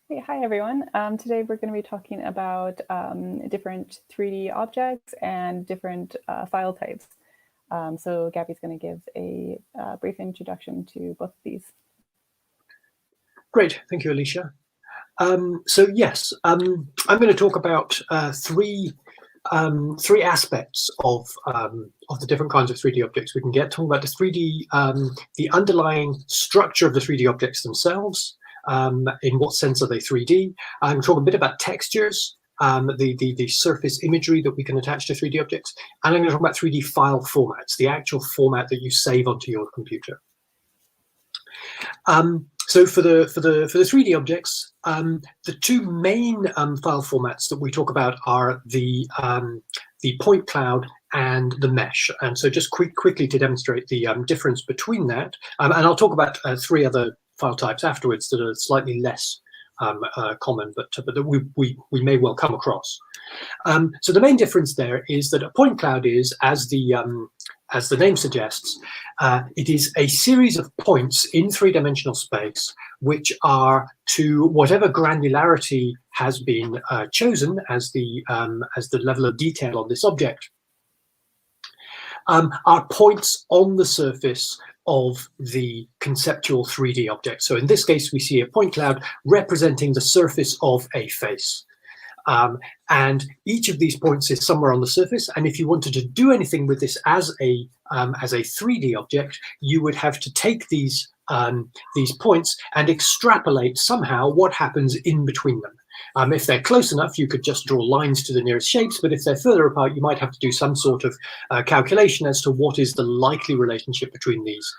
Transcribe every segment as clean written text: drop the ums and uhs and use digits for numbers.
Hey, hi everyone. Today we're going to be talking about different 3D objects and different file types. So Gabby's going to give a brief introduction to both of these. Great, thank you, Alicia. So yes, I'm going to talk about three aspects of the different kinds of 3D objects we can get. Talking about the 3D, the underlying structure of the 3D objects themselves. In what sense are they 3D? I'm talking a bit about textures, the surface imagery that we can attach to 3D objects, and I'm going to talk about 3D file formats, the actual format that you save onto your computer. So for the 3D objects, the two main file formats that we talk about are the point cloud and the mesh. And so just quickly to demonstrate the difference between that, and I'll talk about three other file types afterwards that are slightly less common, but that we may well come across. So the main difference there is that a point cloud is, as the name suggests, it is a series of points in three-dimensional space which are to whatever granularity has been chosen as the level of detail on this object, are points on the surface of the conceptual 3D object. So in this case, we see a point cloud representing the surface of a face. And each of these points is somewhere on the surface. And if you wanted to do anything with this as a 3D object, you would have to take these points and extrapolate somehow what happens in between them. If they're close enough, you could just draw lines to the nearest shapes, but if they're further apart, you might have to do some sort of calculation as to what is the likely relationship between these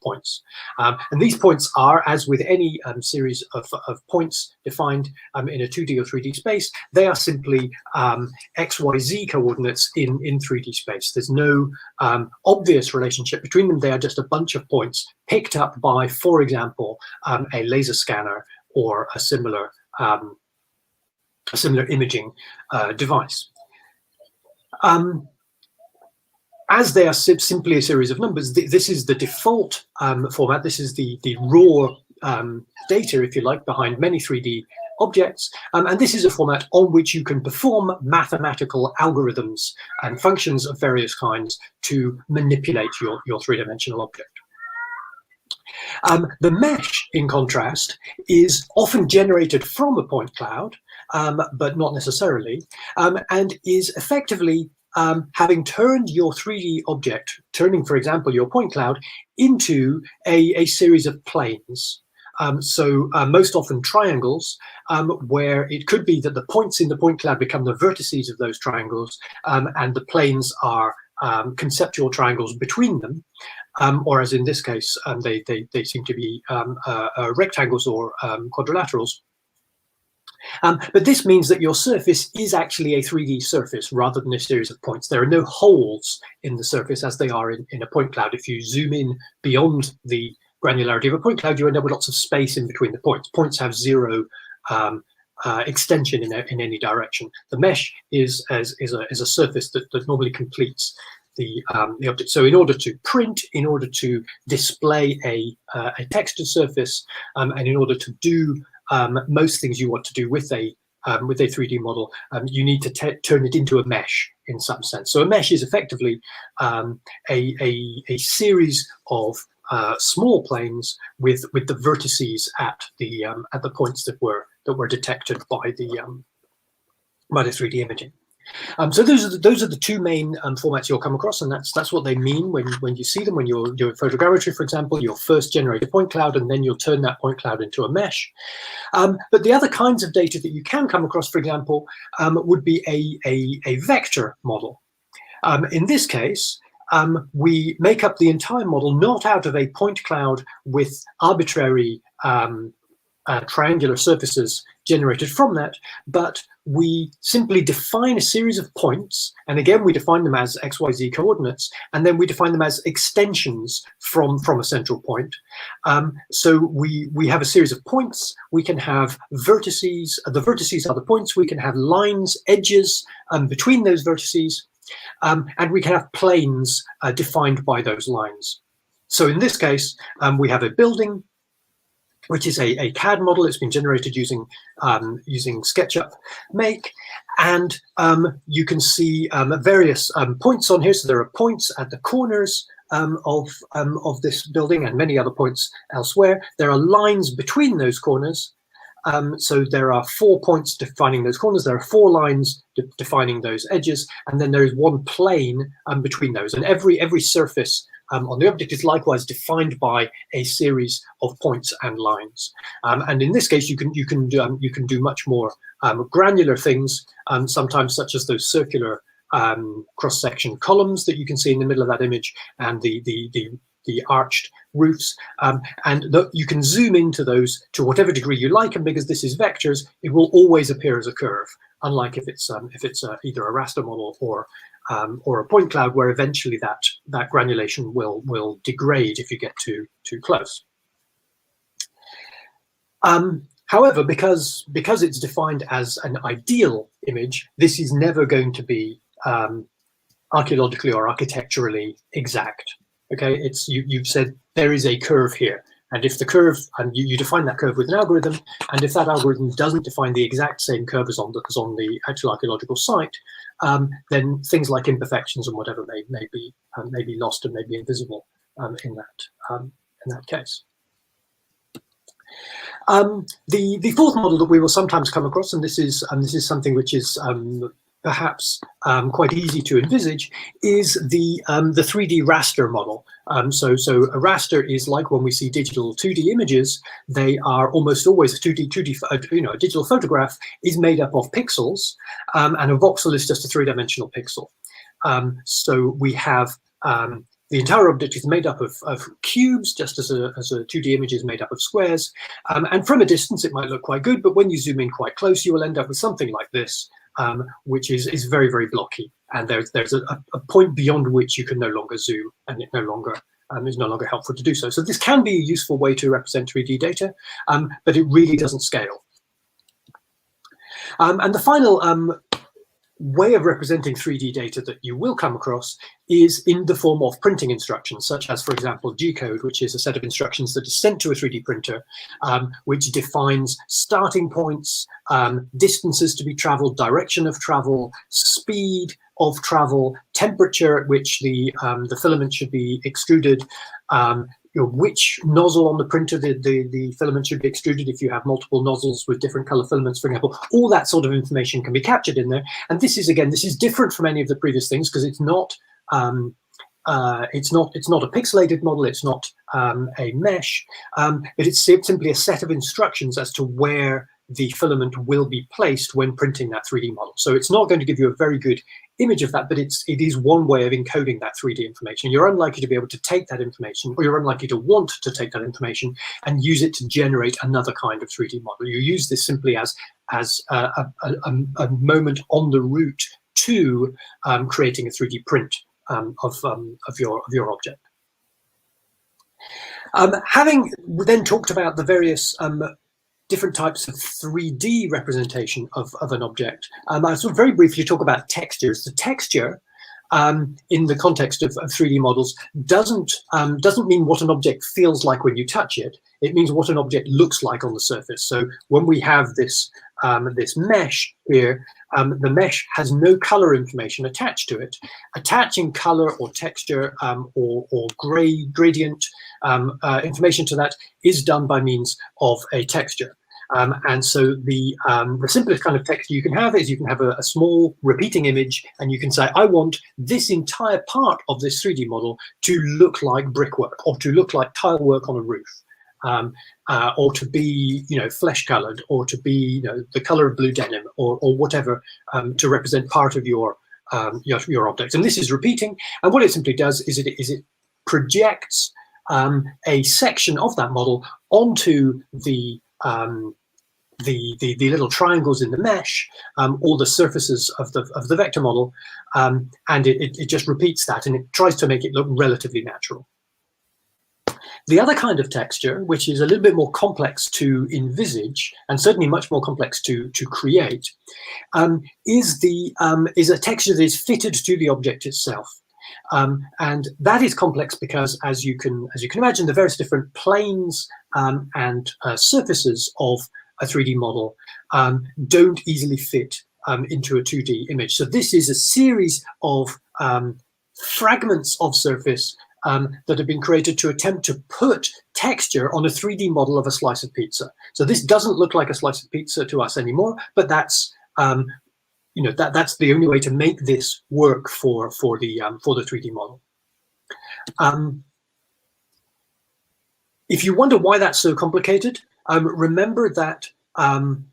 points. And these points are, as with any series of points defined in a 2D or 3D space, they are simply x, y, z coordinates in 3D space. There's no obvious relationship between them. They are just a bunch of points picked up by, for example, a laser scanner or a similar imaging device. As they are simply a series of numbers, this is the default format. This is the raw data, if you like, behind many 3D objects. And this is a format on which you can perform mathematical algorithms and functions of various kinds to manipulate your three-dimensional object. The mesh, in contrast, is often generated from a point cloud, but not necessarily, and is effectively having turned your 3D object, turning, for example, your point cloud, into a series of planes. Most often triangles, where it could be that the points in the point cloud become the vertices of those triangles, and the planes are conceptual triangles between them. Or as in this case, they seem to be rectangles or quadrilaterals. But this means that your surface is actually a 3D surface rather than a series of points. There are no holes in the surface as they are in a point cloud. If you zoom in beyond the granularity of a point cloud, you end up with lots of space in between the points. Points have zero extension in any direction. The mesh is a surface that normally completes the object. So in order to print, in order to display a textured surface, and in order to do most things you want to do with a 3D model, you need to turn it into a mesh in some sense. So a mesh is effectively a series of small planes with the vertices at the points that were detected by the 3D imaging. So those are the two main formats you'll come across, and that's what they mean when you see them. When you're doing photogrammetry, for example, you'll first generate a point cloud, and then you'll turn that point cloud into a mesh. But the other kinds of data that you can come across, for example, would be a vector model. In this case, we make up the entire model not out of a point cloud with arbitrary triangular surfaces generated from that, but we simply define a series of points, and again we define them as XYZ coordinates, and then we define them as extensions from a central point. So we have a series of points. We can have vertices. The vertices are the points. We can have lines, edges between those vertices, and we can have planes defined by those lines. So in this case, we have a building. which is a CAD model. It's been generated using SketchUp Make, and you can see various points on here. So there are points at the corners of this building and many other points elsewhere. There are lines between those corners. So there are 4 points defining those corners. There are 4 lines defining those edges, and then there is one plane between those. And every surface on the object is likewise defined by a series of points and lines. And in this case, you can do much more granular things, sometimes such as those circular cross-section columns that you can see in the middle of that image, and the arched roofs, and you can zoom into those to whatever degree you like, and because this is vectors, it will always appear as a curve, unlike if it's either a raster model or a point cloud, where eventually that granulation will degrade if you get too close. However, because it's defined as an ideal image, this is never going to be archaeologically or architecturally exact. Okay, you've said there is a curve here, and if the curve, and you define that curve with an algorithm, and if that algorithm doesn't define the exact same curve as on the actual archaeological site, then things like imperfections and whatever may be lost and may be invisible in that case. The fourth model that we will sometimes come across, and this is something which is perhaps quite easy to envisage, is the 3D raster model. So a raster is like when we see digital 2D images. They are almost always a a digital photograph is made up of pixels, and a voxel is just a 3-dimensional pixel. So we have the entire object is made up of cubes, just as a 2D image is made up of squares. And from a distance, it might look quite good, but when you zoom in quite close, you will end up with something like this, which is very, very blocky. And there's a point beyond which you can no longer zoom, and it is no longer helpful to do so. So this can be a useful way to represent 3D data, but it really doesn't scale. And the final way of representing 3D data that you will come across is in the form of printing instructions, such as, for example, GCode, which is a set of instructions that is sent to a 3D printer, which defines starting points, distances to be traveled, direction of travel, speed of travel, temperature at which the filament should be extruded, which nozzle on the printer the filament should be extruded if you have multiple nozzles with different color filaments, for example. All that sort of information can be captured in there. And this is different from any of the previous things, because it's not a pixelated model, it's not a mesh, but it's simply a set of instructions as to where the filament will be placed when printing that 3D model. So it's not going to give you a very good image of that, but it is one way of encoding that 3D information. You're unlikely to be able to take that information, or you're unlikely to want to take that information and use it to generate another kind of 3D model. You use this simply as a moment on the route to creating a 3D print of your object. Having then talked about the various different types of 3D representation of an object, I sort of very briefly talk about textures. The texture, in the context of 3D models, doesn't mean what an object feels like when you touch it. It means what an object looks like on the surface. So when we have this this mesh here, the mesh has no color information attached to it. Attaching color or texture or gradient information to that is done by means of a texture. And so the simplest kind of texture you can have is you can have a small repeating image, and you can say, I want this entire part of this 3D model to look like brickwork, or to look like tile work on a roof, or to be, flesh colored, or to be, the color of blue denim, or whatever, to represent part of your object. And this is repeating, and what it simply does is it projects a section of that model onto the little triangles in the mesh, or the surfaces of the vector model, and it just repeats that, and it tries to make it look relatively natural. The other kind of texture, which is a little bit more complex to envisage, and certainly much more complex to create, is a texture that is fitted to the object itself. And that is complex because, as you can imagine, the various different planes and surfaces of a 3D model don't easily fit into a 2D image. So this is a series of fragments of surface that have been created to attempt to put texture on a 3D model of a slice of pizza. So this doesn't look like a slice of pizza to us anymore, but that's that's the only way to make this work for the 3D model. If you wonder why that's so complicated, remember that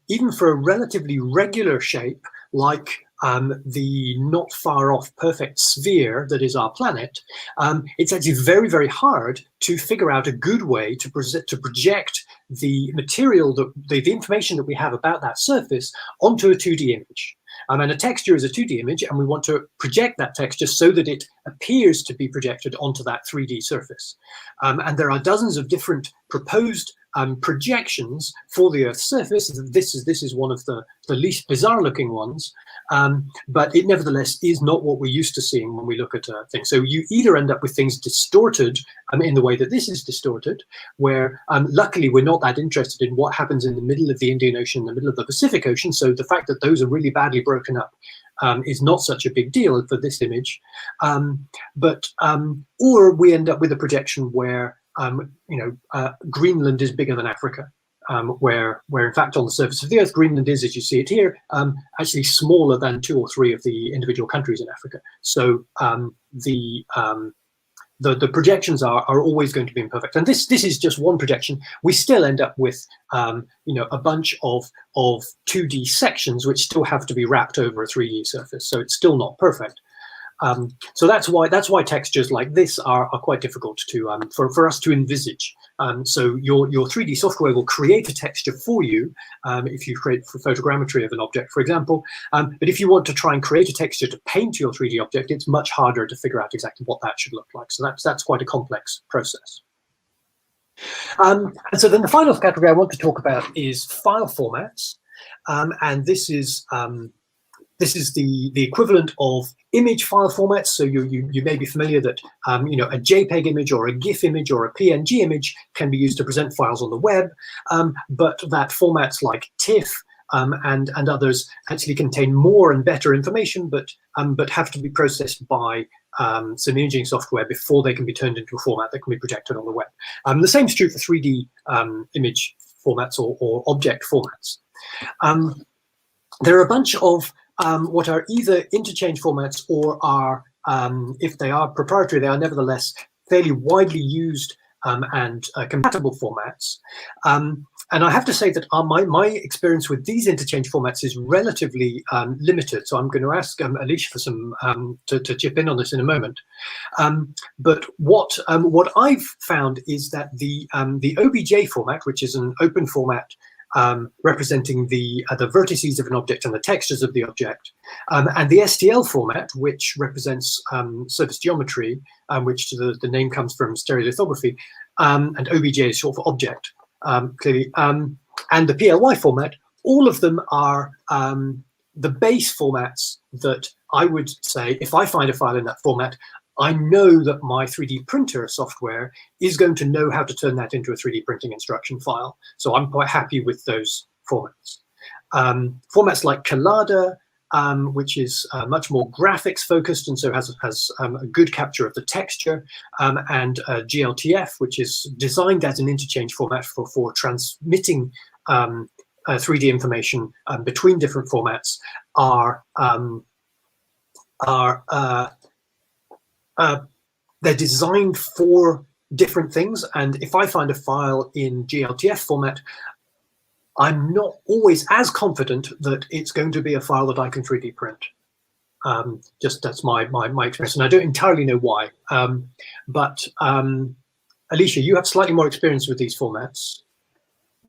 even for a relatively regular shape like the not far off perfect sphere that is our planet, it's actually very, very hard to figure out a good way to project the material, the information that we have about that surface onto a 2D image. And a texture is a 2D image, and we want to project that texture so that it appears to be projected onto that 3D surface. And there are dozens of different proposed projections for the Earth's surface. This is one of the least bizarre looking ones, but it nevertheless is not what we're used to seeing when we look at things. So you either end up with things distorted in the way that this is distorted, where luckily we're not that interested in what happens in the middle of the Indian Ocean, in the middle of the Pacific Ocean. So the fact that those are really badly broken up is not such a big deal for this image. Or we end up with a projection where Greenland is bigger than Africa, where in fact on the surface of the Earth, Greenland is, as you see it here, actually smaller than 2 or 3 of the individual countries in Africa. So the projections are always going to be imperfect, and this is just one projection. We still end up with a bunch of 2D sections which still have to be wrapped over a 3D surface, so it's still not perfect. So that's why textures like this are quite difficult to for us to envisage. So your 3D software will create a texture for you if you create for photogrammetry of an object, for example. But if you want to try and create a texture to paint your 3D object, it's much harder to figure out exactly what that should look like. So that's quite a complex process. And so then the final category I want to talk about is file formats, and this is the equivalent of image file formats. So you may be familiar that a JPEG image or a GIF image or a PNG image can be used to present files on the web, but that formats like TIFF and others actually contain more and better information, but have to be processed by some imaging software before they can be turned into a format that can be projected on the web. The same is true for 3D image formats or object formats. There are a bunch of what are either interchange formats or are, if they are proprietary, they are nevertheless fairly widely used and compatible formats. And I have to say that my experience with these interchange formats is relatively limited. So I'm going to ask Alicia for some to chip in on this in a moment. But what I've found is that the OBJ format, which is an open format representing the vertices of an object and the textures of the object, and the STL format, which represents surface geometry, which the name comes from stereolithography, and OBJ is short for object, clearly, and the PLY format. All of them are the base formats that I would say, if I find a file in that format, I know that my 3D printer software is going to know how to turn that into a 3D printing instruction file. So I'm quite happy with those formats. Formats like Collada, which is much more graphics focused and so has a good capture of the texture, and GLTF, which is designed as an interchange format for transmitting 3D information between different formats, they're designed for different things. And if I find a file in GLTF format, I'm not always as confident that it's going to be a file that I can 3D print. Just that's my experience, and I don't entirely know why. But Alicia, you have slightly more experience with these formats.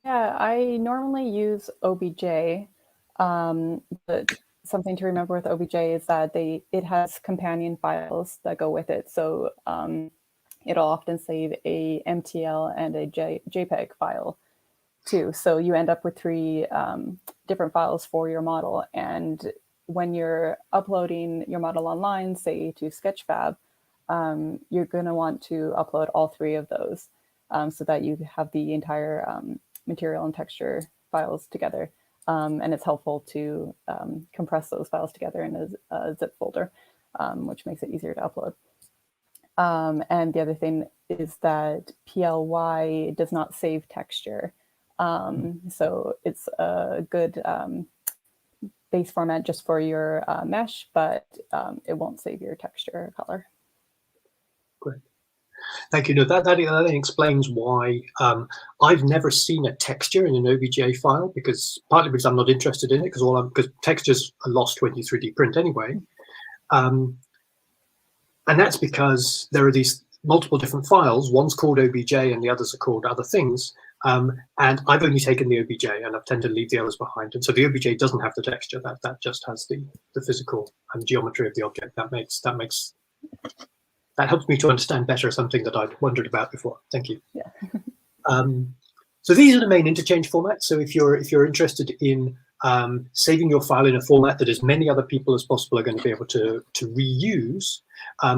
Yeah, I normally use OBJ, but something to remember with OBJ is that it has companion files that go with it. So it'll often save a MTL and a JPEG file too. So you end up with 3 different files for your model. And when you're uploading your model online, say to Sketchfab, you're going to want to upload all 3 of those. so that you have the entire material and texture files together. And it's helpful to compress those files together in a zip folder, which makes it easier to upload. And the other thing is that PLY does not save texture. So it's a good base format just for your mesh, but it won't save your texture or color. Great. Thank you. No, that explains why I've never seen a texture in an OBJ file, partly because I'm not interested in it, because textures are lost when you 3D print anyway. And that's because there are these multiple different files. One's called OBJ and the others are called other things. And I've only taken the OBJ and I've tended to leave the others behind. And so the OBJ doesn't have the texture. That just has the physical geometry of the object. That helps me to understand better something that I'd wondered about before. Thank you. Yeah. So these are the main interchange formats. So if you're interested in saving your file in a format that as many other people as possible are going to be able to reuse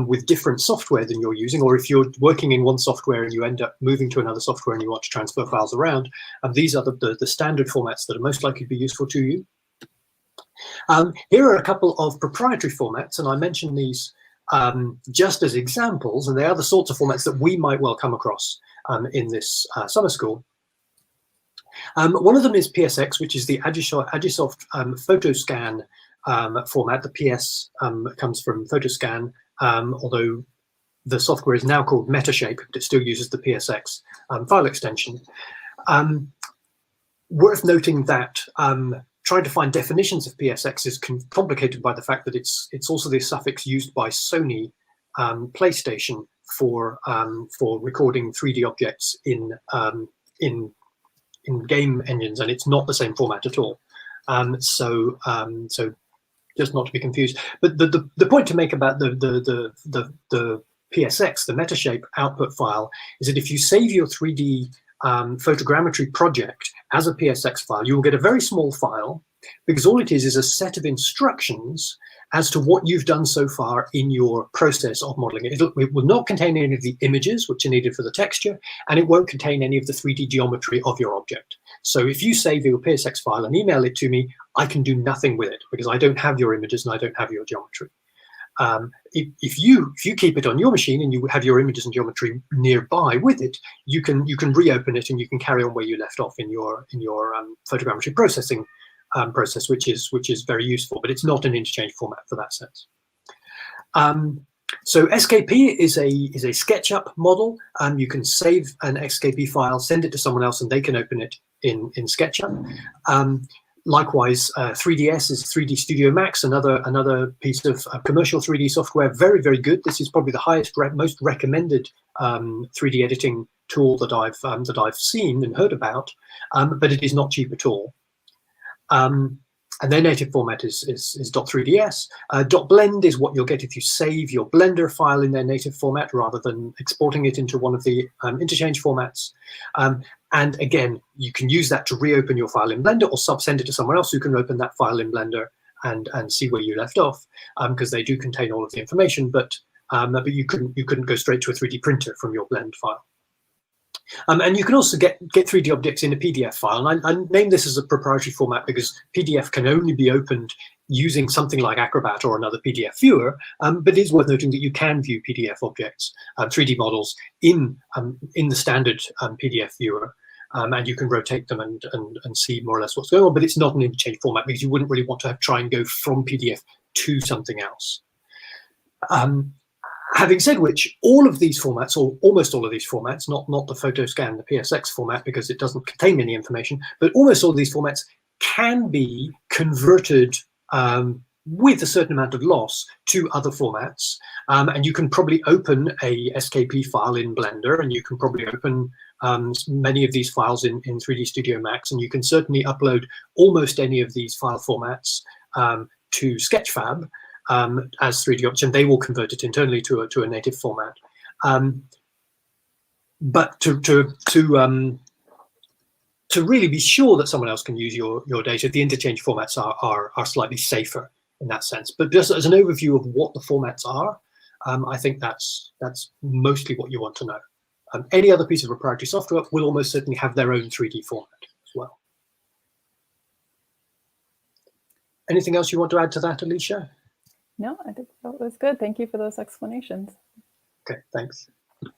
with different software than you're using, or if you're working in one software and you end up moving to another software and you want to transfer files around, these are the standard formats that are most likely to be useful to you. Here are a couple of proprietary formats, and I mentioned these just as examples, and they are the sorts of formats that we might well come across in this summer school. One of them is PSX, which is the Agisoft PhotoScan format. The PS comes from PhotoScan, although the software is now called Metashape, but it still uses the PSX file extension. Worth noting that trying to find definitions of PSX is complicated by the fact that it's also the suffix used by Sony PlayStation for recording 3D objects in game engines, and it's not the same format at all. So just not to be confused. But the point to make about the PSX, the Metashape output file, is that if you save your 3D photogrammetry project as a PSX file, you will get a very small file, because all it is a set of instructions as to what you've done so far in your process of modeling it. It will not contain any of the images which are needed for the texture, and it won't contain any of the 3D geometry of your object. So if you save your PSX file and email it to me, I can do nothing with it because I don't have your images and I don't have your geometry. If you keep it on your machine and you have your images and geometry nearby with it, you can reopen it and you can carry on where you left off in your photogrammetry processing process, which is very useful, but it's not an interchange format for that sense. So SKP is a SketchUp model. You can save an SKP file, send it to someone else, and they can open it in SketchUp. Likewise, 3ds is 3D Studio Max, another piece of commercial 3D software. Very, very good. This is probably the most recommended 3D editing tool that I've seen and heard about, but it is not cheap at all. And their native format is .3ds. .blend is what you'll get if you save your Blender file in their native format rather than exporting it into one of the interchange formats. And again, you can use that to reopen your file in Blender or send it to someone else who can open that file in Blender and see where you left off, because they do contain all of the information, but you couldn't go straight to a 3D printer from your Blend file. And you can also get 3D objects in a PDF file. And I named this as a proprietary format because PDF can only be opened using something like Acrobat or another PDF viewer. But it is worth noting that you can view PDF objects, 3D models, in the standard PDF viewer. And you can rotate them and see more or less what's going on. But it's not an interchange format because you wouldn't really want to try and go from PDF to something else. Having said which, all of these formats, or almost all of these formats, not the PhotoScan, the PSX format, because it doesn't contain any information, but almost all of these formats can be converted with a certain amount of loss to other formats. And you can probably open a SKP file in Blender, and you can probably open many of these files in 3D Studio Max, and you can certainly upload almost any of these file formats to Sketchfab as 3D objects, and they will convert it internally to a native format. But to really be sure that someone else can use your data, the interchange formats are slightly safer in that sense. But just as an overview of what the formats are, I think that's mostly what you want to know. Any other piece of proprietary software will almost certainly have their own 3D format as well. Anything else you want to add to that, Alicia? No, I think that was good. Thank you for those explanations. Okay, thanks.